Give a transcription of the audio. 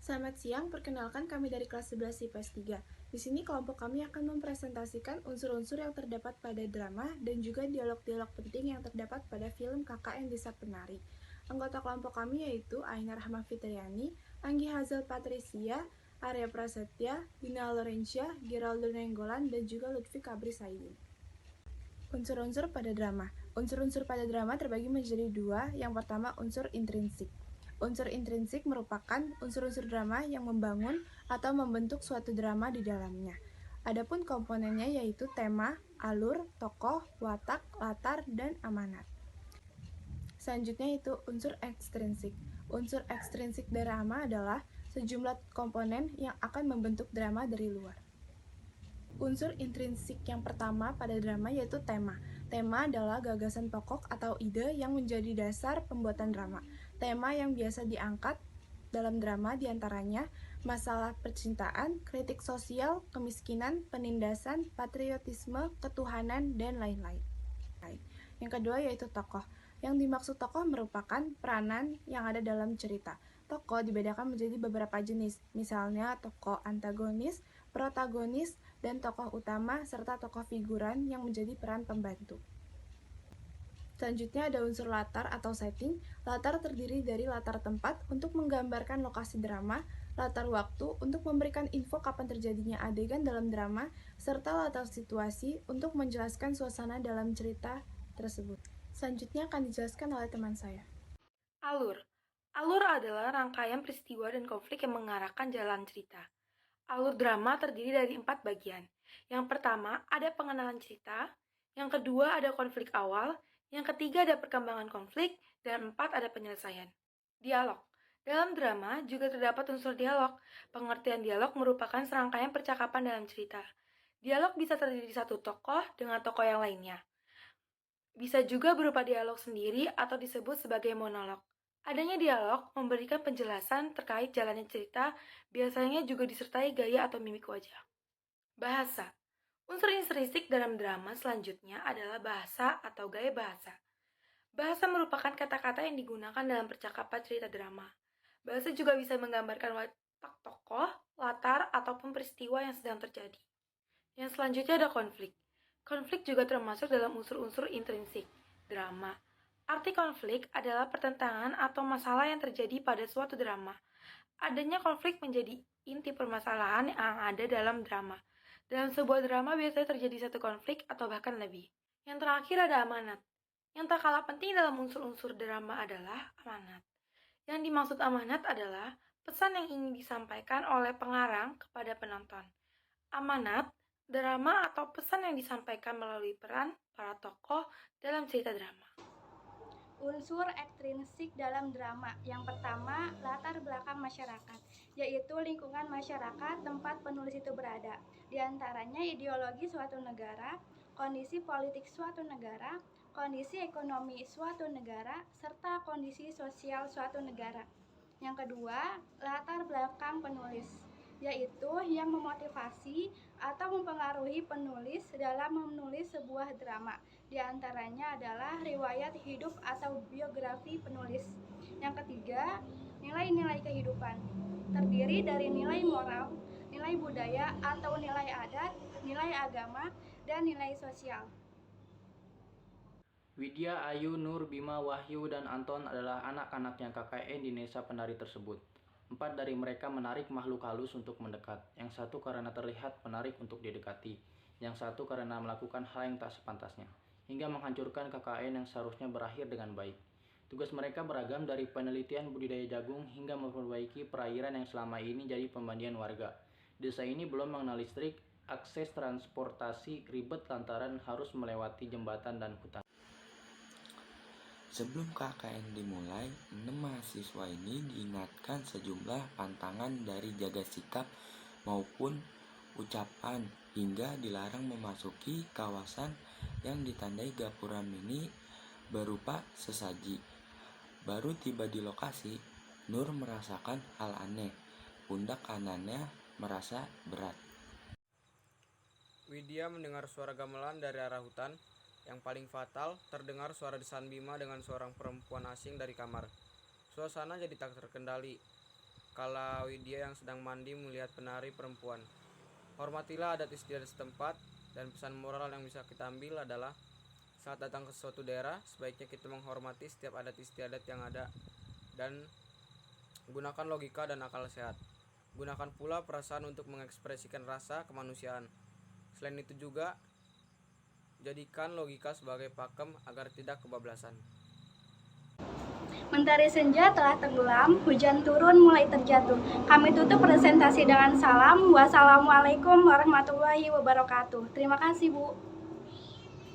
Selamat siang, perkenalkan kami dari kelas 11 IPS 3. Di sini kelompok kami akan mempresentasikan unsur-unsur yang terdapat pada drama dan juga dialog-dialog penting yang terdapat pada film KKN Desa Penari. Anggota kelompok kami yaitu Aina Rahma Fitriani, Anggi Hazel Patricia, Arya Prasetya, Dina Lorencia, Geraldo Nenggolan, dan juga Lutfi Kabri Saidin. Unsur-unsur pada drama. Unsur-unsur pada drama terbagi menjadi dua. Yang pertama, unsur intrinsik. Unsur intrinsik merupakan unsur-unsur drama yang membangun atau membentuk suatu drama di dalamnya. Adapun komponennya yaitu tema, alur, tokoh, watak, latar, dan amanat. Selanjutnya itu unsur ekstrinsik. Unsur ekstrinsik drama adalah sejumlah komponen yang akan membentuk drama dari luar. Unsur intrinsik yang pertama pada drama yaitu tema. Tema adalah gagasan pokok atau ide yang menjadi dasar pembuatan drama. Tema yang biasa diangkat dalam drama diantaranya masalah percintaan, kritik sosial, kemiskinan, penindasan, patriotisme, ketuhanan, dan lain-lain. Yang kedua yaitu tokoh. Yang dimaksud tokoh merupakan peranan yang ada dalam cerita. Tokoh dibedakan menjadi beberapa jenis, misalnya tokoh antagonis, protagonis, dan tokoh utama, serta tokoh figuran yang menjadi peran pembantu. Selanjutnya ada unsur latar atau setting. Latar terdiri dari latar tempat untuk menggambarkan lokasi drama, latar waktu untuk memberikan info kapan terjadinya adegan dalam drama, serta latar situasi untuk menjelaskan suasana dalam cerita tersebut. Selanjutnya akan dijelaskan oleh teman saya. Alur. Alur adalah rangkaian peristiwa dan konflik yang mengarahkan jalan cerita. Alur drama terdiri dari 4 bagian. Yang pertama ada pengenalan cerita, yang kedua ada konflik awal, yang ketiga ada perkembangan konflik, dan 4 ada penyelesaian. Dialog. Dalam drama juga terdapat unsur dialog. Pengertian dialog merupakan serangkaian percakapan dalam cerita. Dialog bisa terdiri satu tokoh dengan tokoh yang lainnya. Bisa juga berupa dialog sendiri atau disebut sebagai monolog. Adanya dialog memberikan penjelasan terkait jalannya cerita, biasanya juga disertai gaya atau mimik wajah. Bahasa. Unsur intrinsik dalam drama selanjutnya adalah bahasa atau gaya bahasa. Bahasa merupakan kata-kata yang digunakan dalam percakapan cerita drama. Bahasa juga bisa menggambarkan watak tokoh, latar, ataupun peristiwa yang sedang terjadi. Yang selanjutnya ada konflik. Konflik juga termasuk dalam unsur-unsur intrinsik drama. Arti konflik adalah pertentangan atau masalah yang terjadi pada suatu drama. Adanya konflik menjadi inti permasalahan yang ada dalam drama. Dalam sebuah drama biasanya terjadi satu konflik atau bahkan lebih. Yang terakhir ada amanat. Yang tak kalah penting dalam unsur-unsur drama adalah amanat. Yang dimaksud amanat adalah pesan yang ingin disampaikan oleh pengarang kepada penonton. Amanat drama atau pesan yang disampaikan melalui peran para tokoh dalam cerita drama. Unsur ekstrinsik dalam drama. Yang pertama, latar belakang masyarakat, yaitu lingkungan masyarakat tempat penulis itu berada. Di antaranya ideologi suatu negara, kondisi politik suatu negara, kondisi ekonomi suatu negara, serta kondisi sosial suatu negara. Yang kedua, latar belakang penulis, yaitu yang memotivasi atau mempengaruhi penulis dalam menulis sebuah drama. Di antaranya adalah riwayat hidup atau biografi penulis. Yang ketiga, nilai-nilai kehidupan. Terdiri dari nilai moral, nilai budaya atau nilai adat, nilai agama, dan nilai sosial. Widya, Ayu, Nur, Bima, Wahyu, dan Anton adalah anak-anak yang KKN di Desa Penari tersebut. 4 dari mereka menarik makhluk halus untuk mendekat. Yang satu karena terlihat menarik untuk didekati. Yang satu karena melakukan hal yang tak sepantasnya, hingga menghancurkan KKN yang seharusnya berakhir dengan baik. Tugas mereka beragam dari penelitian budidaya jagung hingga memperbaiki perairan yang selama ini jadi pembandian warga. Desa ini belum mengenal listrik, akses transportasi ribet lantaran harus melewati jembatan dan hutan. Sebelum KKN dimulai, 6 mahasiswa ini diingatkan sejumlah pantangan dari jaga sikap maupun ucapan hingga dilarang memasuki kawasan yang ditandai gapura mini berupa sesaji. Baru tiba di lokasi, Nur merasakan hal aneh. Pundak kanannya merasa berat. Widya mendengar suara gamelan dari arah hutan. Yang paling fatal, terdengar suara desahan Bima dengan seorang perempuan asing dari kamar. Suasana jadi tak terkendali. kala Widya yang sedang mandi melihat penari perempuan. Hormatilah adat istiadat setempat, dan pesan moral yang bisa kita ambil adalah saat datang ke suatu daerah, sebaiknya kita menghormati setiap adat istiadat yang ada dan gunakan logika dan akal sehat. Gunakan pula perasaan untuk mengekspresikan rasa kemanusiaan. Selain itu juga, jadikan logika sebagai pakem agar tidak kebablasan. Mentari senja telah tenggelam, hujan turun mulai terjatuh. Kami tutup presentasi dengan salam. Wassalamualaikum warahmatullahi wabarakatuh. Terima kasih, Bu.